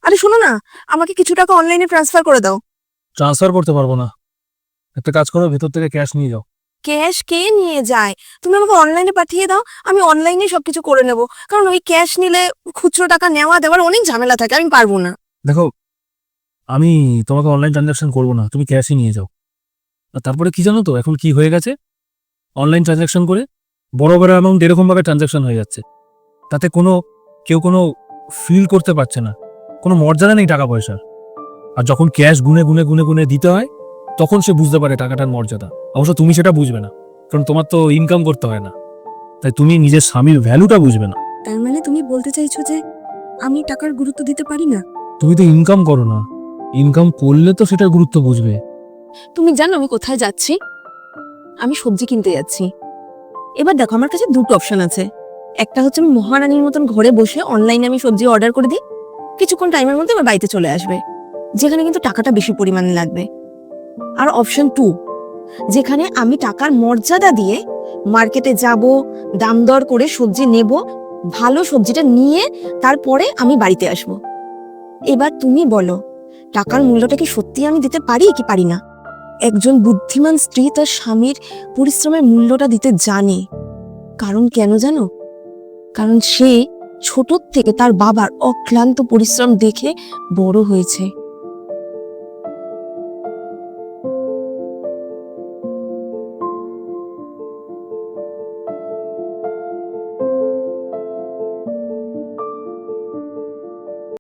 আরে শোনো না, আমাকে কিছু টাকা অনলাইনে ট্রান্সফার করে দাও। ট্রান্সফার করতে পারবো না। একটা কাজ করো, ভেতর থেকে ক্যাশ নিয়ে যাও। ক্যাশ কে নিয়ে যায়? তুমি আমাকে অনলাইনে পাঠিয়ে দাও, আমি অনলাইনে সবকিছু করে নেব। কারণ ওই ক্যাশ নিলে খুচরো টাকা নেওয়া দেওয়ার অনেক ঝামেলা থাকে, আমি পারবো না। দেখো, আমি তোমাকে অনলাইন ট্রানজাকশন করবো না, তুমি ক্যাশই নিয়ে যাও। আর তারপরে কি জানো তো, এখন কি হয়ে গেছে, অনলাইন ট্রানজাকশন করে বড় বড় অ্যামাউন্ট এরকম ভাবে ট্রানজাকশন হয়ে যাচ্ছে, তাতে কেউ কোনো ফিল করতে পারছে না, কোনো মর্যাদা নেই টাকা পয়সার। আর যখন ক্যাশ গুনে গুনে গুনে গুনে দিতে হয়, তখন সে বুঝতে পারে টাকাটার মর্যাদা। অবশ্য তুমি সেটা বুঝবে না, কারণ তোমার তো ইনকাম করতে হয় না, তাই তুমি নিজের স্বামীর ভ্যালুটা বুঝবে না। তার মানে তুমি বলতে চাইছো যে আমি টাকার গুরুত্ব দিতে পারি না? তুমি তো ইনকাম করো না, ইনকাম করলে তো সেটার গুরুত্ব বুঝবে। তুমি জানো আমি কোথায় যাচ্ছি? আমি সবজি কিনতে যাচ্ছি। এবার দেখো, আমার কাছে দুটো অপশন আছে। একটা হচ্ছে আমি মহারানীর মতন ঘরে বসে অনলাইনে আমি সবজি অর্ডার করে দিই, কিছুক্ষণ টাইমের মধ্যে আমার বাড়িতে চলে আসবে, যেখানে কিন্তু টাকাটা বেশি পরিমাণে লাগবে। আর অপশন টু, যেখানে আমি টাকার মর্যাদা দিয়ে মার্কেটে যাব, দাম দর করে সবজি নেব, ভালো সবজিটা নিয়ে তারপরে আমি বাড়িতে আসব। এবার তুমি বলো, টাকার মূল্যটা কি সত্যি আমি দিতে পারি কি পারি না? একজন বুদ্ধিমান স্ত্রী তার স্বামীর পরিশ্রমের মূল্যটা দিতে জানে। কারণ কেন জানো? কারণ সে ছোট থেকে তার বাবার অক্লান্ত পরিশ্রম দেখে বড় হয়েছে।